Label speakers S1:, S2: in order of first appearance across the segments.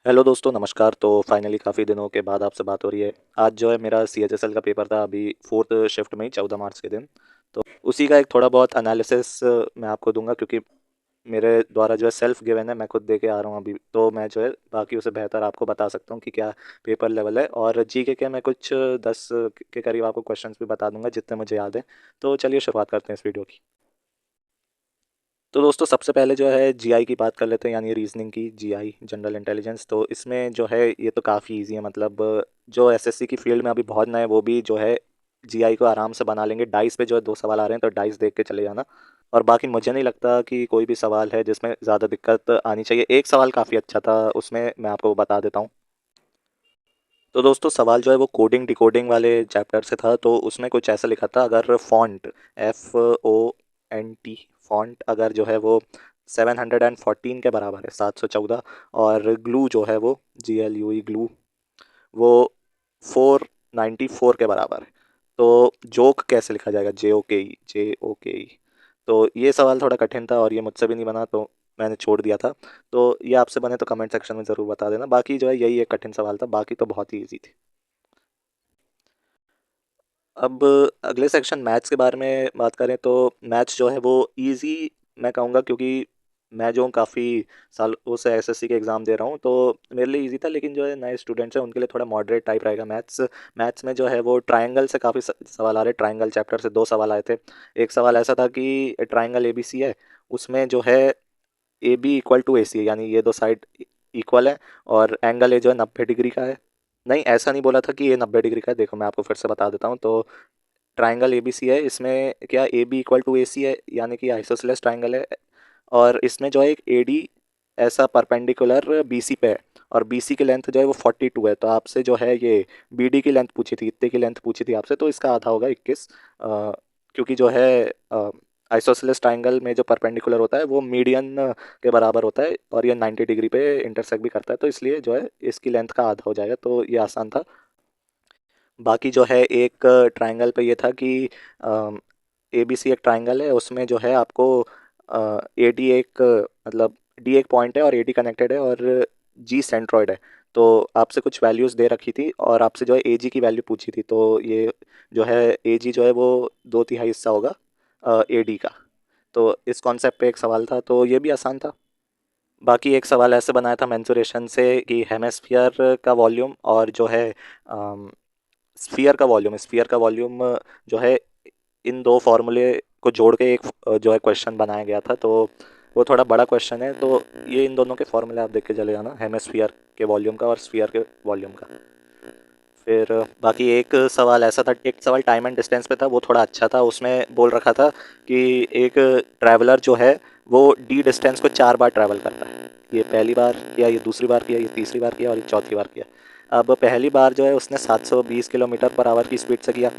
S1: Hello दोस्तों, नमस्कार। तो फाइनली काफ़ी दिनों के बाद आपसे बात हो रही है। आज जो है मेरा CHSL का पेपर था, अभी फोर्थ शिफ्ट में ही 14 मार्च के दिन। तो उसी का एक थोड़ा बहुत एनालिसिस मैं आपको दूंगा, क्योंकि मेरे द्वारा जो है सेल्फ गिवन है, मैं खुद दे के आ रहा हूँ अभी। तो मैं जो है बाकी उसे बेहतर आपको बता सकता हूँ कि क्या पेपर लेवल है। और जीके के मैं कुछ 10 के करीब आपको क्वेश्चंस भी बता दूंगा जितने मुझे याद है। तो चलिए शुरुआत करते हैं इस वीडियो की। तो दोस्तों, सबसे पहले जो है जीआई की बात कर लेते हैं, यानी रीजनिंग की। GI, general intelligence. तो इसमें जो है ये तो काफ़ी इजी है। मतलब जो एसएससी की फील्ड में अभी बहुत नए, वो भी जो है जीआई को आराम से बना लेंगे। डाइस पे जो है 2 सवाल आ रहे हैं, तो डाइस देख के चले जाना। और बाकी मुझे नहीं लगता कि कोई भी सवाल है जिसमें ज़्यादा दिक्कत आनी चाहिए। एक सवाल काफ़ी अच्छा था, उसमें मैं आपको बता देता हूँ। तो दोस्तों, सवाल जो है वो कोडिंग डिकोडिंग वाले चैप्टर से था। तो उसमें कुछ ऐसा लिखा था, अगर फॉन्ट, FONT, फॉन्ट अगर जो है वो 714 के बराबर है, 714, और ग्लू जो है वो GLUE, ग्लू, वो 494 के बराबर है, तो जोक कैसे लिखा जाएगा? JOKE। तो ये सवाल थोड़ा कठिन था और ये मुझसे भी नहीं बना, तो मैंने छोड़ दिया था। तो ये आपसे बने तो कमेंट सेक्शन में ज़रूर बता देना। बाकी जो है यही एक कठिन सवाल था, बाकी तो बहुत ही ईजी थे। अब अगले सेक्शन मैथ्स के बारे में बात करें, तो मैथ्स जो है वो इजी मैं कहूँगा, क्योंकि मैं जो काफ़ी सालों से एसएससी के एग्ज़ाम दे रहा हूँ, तो मेरे लिए इजी था। लेकिन जो है नए स्टूडेंट्स हैं उनके लिए थोड़ा मॉडरेट टाइप रहेगा मैथ्स। मैथ्स में जो है वो ट्रायंगल से काफ़ी सवाल आ रहे। ट्रायंगल चैप्टर से 2 सवाल आए थे। एक सवाल ऐसा था कि ट्रायंगल ABC है, उसमें जो है AB = AC है, यानी ये दो साइड इक्वल है, और एंगल ए जो है 90 डिग्री का है। नहीं, ऐसा नहीं बोला था कि ये 90 डिग्री का है। देखो, मैं आपको फिर से बता देता हूँ। तो ट्राइंगल ABC है, इसमें क्या AB = AC है, यानी कि आइसोसेलेस ट्राइंगल है। और इसमें जो है एक AD ऐसा परपेंडिकुलर BC पे है, और BC की लेंथ जो है वो 42 है। तो आपसे जो है ये BD की लेंथ पूछी थी, इतने की लेंथ पूछी थी आपसे, तो इसका आधा होगा 21। क्योंकि जो है आइसोसेलेस ट्राइंगल में जो परपेंडिकुलर होता है वो मीडियन के बराबर होता है, और ये 90 डिग्री पे इंटरसेक्ट भी करता है, तो इसलिए जो है इसकी लेंथ का आधा हो जाएगा। तो ये आसान था। बाकी जो है एक ट्रायंगल पे ये था कि ABC एक ट्रायंगल है, उसमें जो है आपको AD एक मतलब D एक पॉइंट है और AD कनेक्टेड है, और G सेंट्रॉइड है। तो आपसे कुछ वैल्यूज़ दे रखी थी और आपसे जो है AG की वैल्यू पूछी थी। तो ये जो है AG जो है वो 2/3 हिस्सा होगा AD का। तो इस कॉन्सेप्ट पे एक सवाल था, तो ये भी आसान था। बाकी एक सवाल ऐसे बनाया था मेंसुरेशन से कि हेमेस्फियर का वॉल्यूम और जो है स्फीयर का वॉल्यूम जो है, इन दो फार्मूले को जोड़ के एक जो है क्वेश्चन बनाया गया था। तो वो थोड़ा बड़ा क्वेश्चन है, तो ये इन दोनों के फार्मूले आप देख के चले जाना, हेमेस्फियर के वॉल्यूम का और स्फीयर के वॉल्यूम का। फिर बाकी एक सवाल ऐसा था, एक सवाल टाइम एंड डिस्टेंस पे था, वो थोड़ा अच्छा था। उसमें बोल रखा था कि एक ट्रैवलर जो है वो D डिस्टेंस को 4 बार ट्रैवल करता है। ये पहली बार किया, ये दूसरी बार किया, ये तीसरी बार किया, और ये चौथी बार किया। अब पहली बार जो है उसने 720 किलोमीटर पर आवर की स्पीड से किया।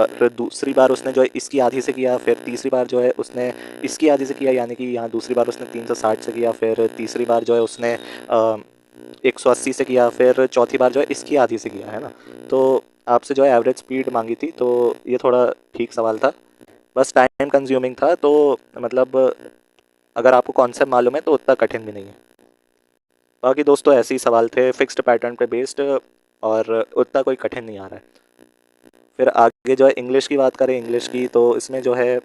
S1: फिर दूसरी बार उसने जो है इसकी आधी से किया। फिर तीसरी बार जो है उसने इसकी आधी से किया, यानी कि यहाँ दूसरी बार उसने 360 से किया। फिर तीसरी बार जो है उसने 180 से किया। फिर चौथी बार जो है इसकी आधी से किया, है ना। तो आपसे जो है एवरेज स्पीड मांगी थी, तो ये थोड़ा ठीक सवाल था। बस टाइम कंज्यूमिंग था, तो मतलब अगर आपको कॉन्सेप्ट मालूम है तो उतना कठिन भी नहीं है। बाकी दोस्तों ऐसे ही सवाल थे फिक्स्ड पैटर्न पे बेस्ड, और उतना कोई कठिन नहीं आ रहा है। फिर आगे जो है इंग्लिश की बात करें, इंग्लिश की, तो इसमें जो है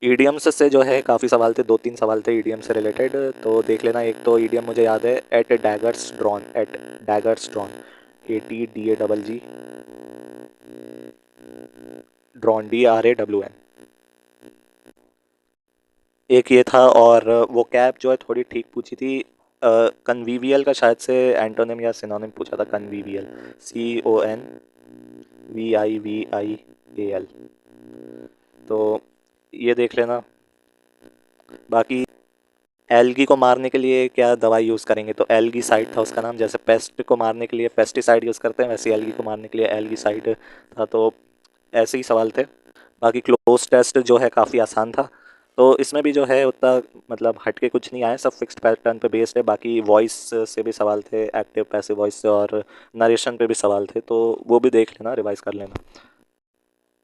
S1: ईडियम्स से जो है काफ़ी सवाल थे। 2-3 सवाल थे ईडियम से रिलेटेड, तो देख लेना। एक तो ईडियम मुझे याद है, at daggers drawn, at daggers drawn, ATDAGG, drawn DRAWN। एक ये था। और वो कैप जो है थोड़ी ठीक पूछी थी। कन्वीवियल का शायद से एंटोनिम या सिनोनिम पूछा था, कन्वीवियल, CONVIVIAL। तो ये देख लेना। बाकी एल्गी को मारने के लिए क्या दवाई यूज़ करेंगे, तो एल्गी साइड था उसका नाम। जैसे पेस्ट को मारने के लिए पेस्टिसाइड यूज़ करते हैं, वैसे एल्गी को मारने के लिए एल्गी साइड था। तो ऐसे ही सवाल थे। बाकी क्लोज टेस्ट जो है काफ़ी आसान था। तो इसमें भी जो है उतना मतलब हटके कुछ नहीं आया, सब फिक्स्ड पैटर्न पे बेस्ड है। बाकी वॉइस से भी सवाल थे, एक्टिव पैसिव वॉइस से, और नरेशन पे भी सवाल थे, तो वो भी देख लेना, रिवाइज कर लेना।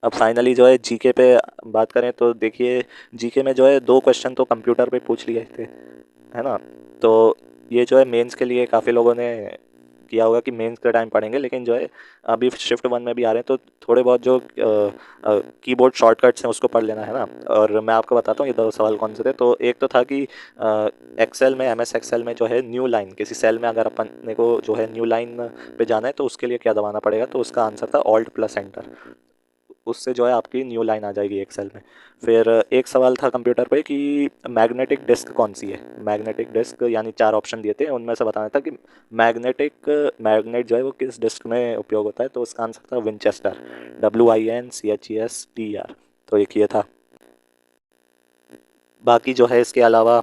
S1: अब फाइनली जो है जीके पे बात करें, तो देखिए जीके में जो है 2 क्वेश्चन तो कंप्यूटर पे पूछ लिए थे, है ना। तो ये जो है मेंस के लिए काफ़ी लोगों ने किया होगा कि मेंस के टाइम पढ़ेंगे, लेकिन जो है अभी शिफ्ट वन में भी आ रहे हैं तो थोड़े बहुत जो कीबोर्ड शॉर्टकट्स हैं उसको पढ़ लेना है ना। और मैं आपको बताता हूँ ये दो सवाल कौन से थे। तो एक तो था कि एक्सेल में, एमएस एक्सेल में जो है न्यू लाइन, किसी सेल में अगर अपने को जो है न्यू लाइन पे जाना है तो उसके लिए क्या दबाना पड़ेगा, तो उसका आंसर था ऑल्ट प्लस एंटर। उससे जो है आपकी न्यू लाइन आ जाएगी एक्सेल में। फिर एक सवाल था कंप्यूटर पे कि मैग्नेटिक डिस्क कौन सी है। मैग्नेटिक डिस्क यानी चार ऑप्शन दिए थे, उनमें से बताना था कि मैग्नेट जो है वो किस डिस्क में उपयोग होता है, तो उसका आंसर था विंचेस्टर, WINCHESTER। तो एक ये था। बाकी जो है इसके अलावा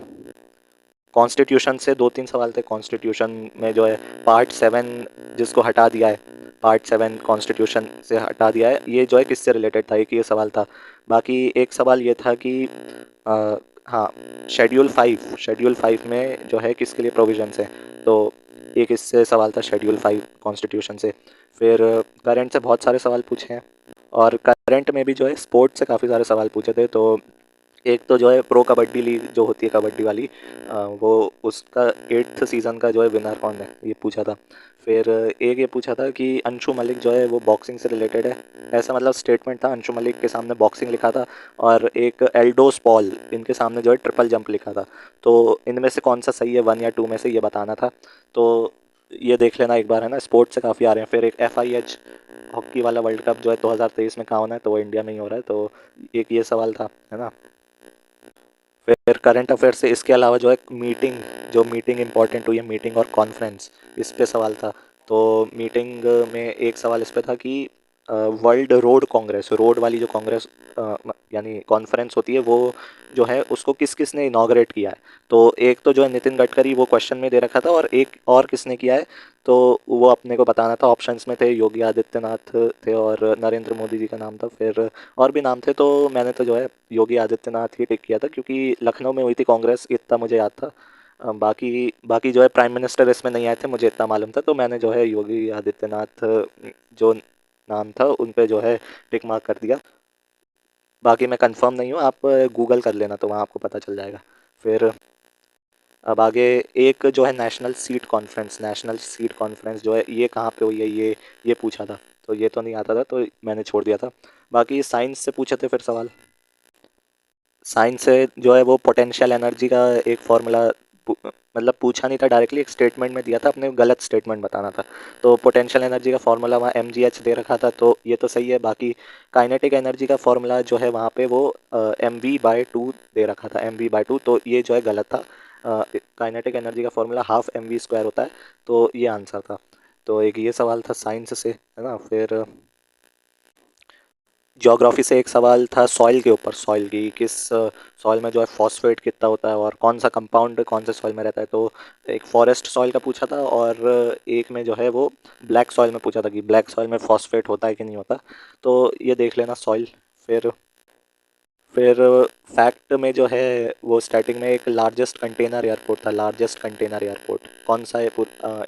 S1: कॉन्स्टिट्यूशन से दो तीन सवाल थे। कॉन्स्टिट्यूशन में जो है पार्ट 7 जिसको हटा दिया है, पार्ट 7 कॉन्स्टिट्यूशन से हटा दिया है, ये जो है किससे रिलेटेड था, एक ये सवाल था। बाकी एक सवाल ये था कि अ, हाँ, शेड्यूल 5 में जो है किसके लिए प्रोविजंस है, तो एक इससे सवाल था शेड्यूल 5 कॉन्स्टिट्यूशन से। फिर करंट से बहुत सारे सवाल पूछे हैं, और करंट में भी जो है स्पोर्ट्स से काफ़ी सारे सवाल पूछे थे। तो एक तो जो है प्रो कबड्डी लीग जो होती है कबड्डी वाली, वो उसका 8th सीज़न का जो है विनर कौन है, ये पूछा था। फिर एक ये पूछा था कि अंशु मलिक जो है वो बॉक्सिंग से रिलेटेड है, ऐसा मतलब स्टेटमेंट था। अंशु मलिक के सामने बॉक्सिंग लिखा था, और एक एल्डोस पॉल इनके सामने जो है ट्रिपल जंप लिखा था। तो इनमें से कौन सा सही है, 1 या 2 में से, ये बताना था। तो ये देख लेना एक बार, है ना। स्पोर्ट्स से काफ़ी आ रहे हैं। फिर एक FIH हॉकी वाला वर्ल्ड कप जो है 2023 में कहाँ होना है, तो वो इंडिया में ही हो रहा है। तो एक ये सवाल था, है ना। फिर करंट अफेयर से इसके अलावा जो है मीटिंग, जो मीटिंग इंपॉर्टेंट हुई है, मीटिंग और कॉन्फ्रेंस, इस पे सवाल था। तो मीटिंग में एक सवाल इस पे था कि वर्ल्ड रोड कांग्रेस, रोड वाली जो कांग्रेस यानी कॉन्फ्रेंस होती है, वो जो है उसको किस किस ने इनाग्रेट किया है। तो एक तो जो है नितिन गडकरी, वो क्वेश्चन में दे रखा था, और एक और किसने किया है, तो वो अपने को बताना था। ऑप्शंस में थे योगी आदित्यनाथ थे और नरेंद्र मोदी जी का नाम था। फिर और भी नाम थे, तो मैंने तो जो है योगी आदित्यनाथ ही टिक किया था, क्योंकि लखनऊ में हुई थी कांग्रेस, इतना मुझे याद था। बाकी बाकी जो है प्राइम मिनिस्टर इसमें नहीं आए थे, मुझे इतना मालूम था, तो मैंने जो है योगी आदित्यनाथ जो नाम था उन पे जो है टिक मार्क कर दिया। बाकी मैं कंफर्म नहीं हूँ, आप गूगल कर लेना तो वहाँ आपको पता चल जाएगा। फिर अब आगे एक जो है नेशनल सीट कॉन्फ्रेंस जो है ये कहाँ पे हुई है, ये पूछा था। तो ये तो नहीं आता था, तो मैंने छोड़ दिया था। बाकी साइंस से पूछे थे फिर सवाल। साइंस से जो है वो पोटेंशियल एनर्जी का एक फॉर्मूला मतलब पूछा नहीं था डायरेक्टली, एक स्टेटमेंट में दिया था, अपने गलत स्टेटमेंट बताना था। तो पोटेंशियल एनर्जी का फॉर्मूला वहाँ MgH दे रखा था, तो ये तो सही है। बाकी काइनेटिक एनर्जी का फॉर्मूला जो है वहाँ पे वो mv/2 दे रखा था, mv/2, तो ये जो है गलत था। काइनेटिक एनर्जी का फॉर्मूला ½ mv² होता है, तो ये आंसर था। तो एक ये सवाल था साइंस से, है ना। फिर ज्योग्राफी से एक सवाल था सॉइल के ऊपर, सॉइल की किस सॉइल में जो है फॉस्फेट कितना होता है, और कौन सा कंपाउंड कौन से सॉइल में रहता है। तो एक फॉरेस्ट सॉइल का पूछा था, और एक में जो है वो ब्लैक सॉइल में पूछा था कि ब्लैक सॉइल में फॉस्फेट होता है कि नहीं होता। तो ये देख लेना सॉइल। फिर फिर फैक्ट में जो है वो स्टार्टिंग में एक लार्जेस्ट कंटेनर एयरपोर्ट था, लार्जेस्ट कंटेनर एयरपोर्ट कौन सा है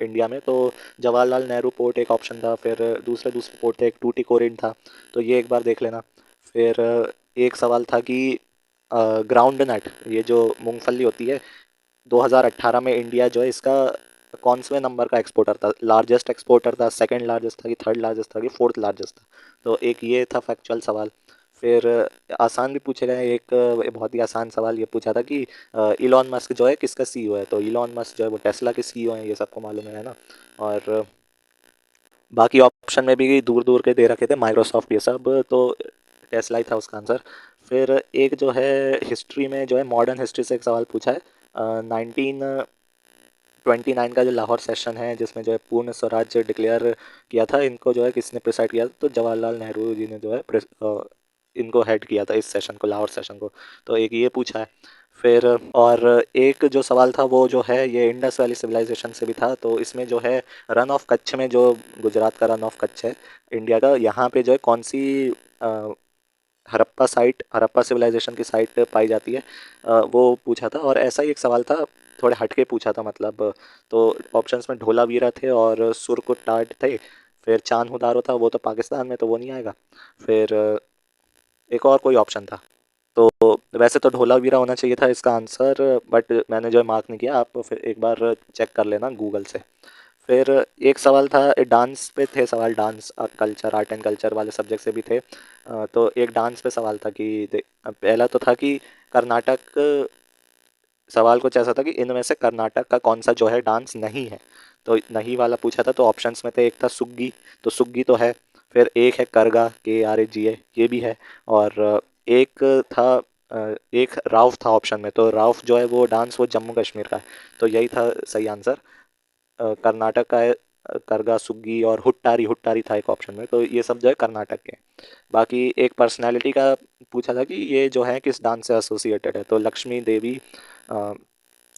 S1: इंडिया में, तो जवाहरलाल नेहरू पोर्ट एक ऑप्शन था। फिर दूसरे दूसरे पोर्ट थे, एक टूटिकोरिन था, तो ये एक बार देख लेना। फिर एक सवाल था कि ग्राउंड नट, ये जो मूंगफली होती है, 2018 में इंडिया जो है इसका कौन से नंबर का एक्सपोर्टर था, लार्जेस्ट एक्सपोर्टर था, सेकंड लार्जेस्ट था कि थर्ड लार्जेस्ट था कि फोर्थ लार्जेस्ट था। तो एक ये था फैक्चुअल सवाल। फिर आसान भी पूछे गए, एक बहुत ही आसान सवाल ये पूछा था कि इलॉन मस्क जो है किसका CEO है, तो इलॉन मस्क जो है वो टेस्ला के CEO हैं, ये सबको मालूम है ना। और बाकी ऑप्शन में भी दूर दूर के दे रखे थे, माइक्रोसॉफ्ट ये सब, तो टेस्ला ही था उसका आंसर। फिर एक जो है हिस्ट्री में जो है मॉडर्न हिस्ट्री से एक सवाल पूछा है, 1929 का जो लाहौर सेशन है जिसमें जो है पूर्ण स्वराज्य डिक्लेयर किया था, इनको जो है किसने प्रिसाइड किया था, तो जवाहरलाल नेहरू जी ने जो है इनको हेड किया था इस सेशन को, लाहौर सेशन को। तो एक ये पूछा है। फिर और एक जो सवाल था वो जो है ये इंडस वैली सिविलाइजेशन से भी था, तो इसमें जो है रन ऑफ कच्छ में, जो गुजरात का रन ऑफ कच्छ है इंडिया का, यहाँ पे जो है कौन सी अ, हड़प्पा सिविलाइजेशन की साइट पाई जाती है, वो पूछा था। और ऐसा ही एक सवाल था, थोड़े हटके पूछा था मतलब। तो ऑप्शंस में ढोलावीरा थे और सुरकुटाट थे। फिर चांद उदारो था, वो तो पाकिस्तान में, तो वो नहीं आएगा। फिर एक और कोई ऑप्शन था। तो वैसे तो ढोला वीरा होना चाहिए था इसका आंसर, बट मैंने जो है मार्क नहीं किया। आप फिर एक बार चेक कर लेना गूगल से। फिर एक सवाल था डांस पे, थे सवाल dance culture, art and culture वाले सब्जेक्ट से भी थे। तो एक डांस पे सवाल था कि पहला तो था कि कर्नाटक, सवाल कुछ ऐसा था कि इनमें से कर्नाटक का कौन सा जो है डांस नहीं है। तो नहीं वाला पूछा था, तो ऑप्शंस में थे, एक था सुग्गी, तो सुग्गी तो है। फिर एक है करगा, KRAGA, ये भी है। और एक था एक राउफ था ऑप्शन में, तो राउफ जो है वो डांस वो जम्मू कश्मीर का है। तो यही था सही आंसर। कर्नाटक का है करगा, सुग्गी और हुट्टारी, हुट्टारी था एक ऑप्शन में, तो ये सब जो है कर्नाटक के। बाकी एक पर्सनालिटी का पूछा था कि ये जो है किस डांस से एसोसिएटेड है, तो लक्ष्मी देवी अ,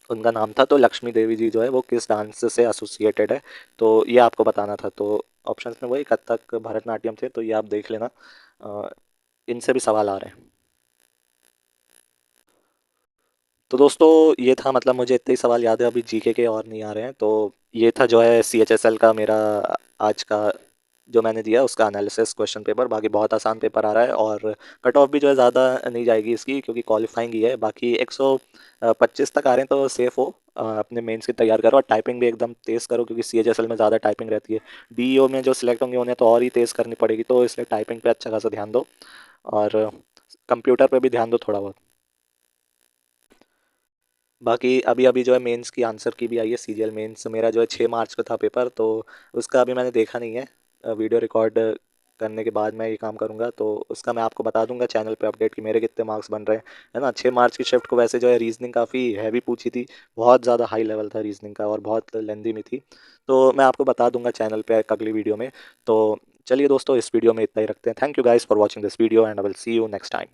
S1: उनका नाम था। तो लक्ष्मी देवी जी जो है वो किस डांस से एसोसिएटेड है, तो ये आपको बताना था। तो ऑप्शंस में वही कथक, भरतनाट्यम थे, तो ये आप देख लेना। अ, इनसे भी सवाल आ रहे हैं। तो दोस्तों ये था, मतलब मुझे इतने ही सवाल याद है, अभी जीके के और नहीं आ रहे हैं। तो ये था जो है CHSL का मेरा आज का जो मैंने दिया उसका एनालिसिस क्वेश्चन पेपर। बाकी बहुत आसान पेपर आ रहा है, और कट ऑफ भी जो है ज़्यादा नहीं जाएगी इसकी, क्योंकि क्वालिफाइंग ही है। बाकी 125 तक आ रहे हैं, तो सेफ हो। अपने मेंस की तैयार करो, और टाइपिंग भी एकदम तेज़ करो, क्योंकि CHSL में ज़्यादा टाइपिंग रहती है। DEO में जो सिलेक्ट होंगे उन्हें तो और ही तेज़ करनी पड़ेगी, तो इसलिए टाइपिंग पे अच्छा खासा ध्यान दो, और कंप्यूटर पे भी ध्यान दो थोड़ा बहुत। बाकी अभी अभी जो है मेंस की आंसर की भी आई है, CGL मेंस मेरा जो है 6 मार्च को था पेपर, तो उसका अभी मैंने देखा नहीं है। वीडियो रिकॉर्ड करने के बाद मैं ये काम करूँगा, तो उसका मैं आपको बता दूंगा चैनल पे अपडेट कि मेरे कितने मार्क्स बन रहे हैं, है ना। 6 मार्च की शिफ्ट को वैसे जो है रीजनिंग काफ़ी हैवी पूछी थी, बहुत ज़्यादा हाई लेवल था रीजनिंग का, और बहुत लेंदी में थी। तो मैं आपको बता दूंगा चैनल पे अगली वीडियो में। तो चलिए दोस्तों, इस वीडियो में इतना ही रखते हैं। Thank you guys for watching this video, and I will see you next time.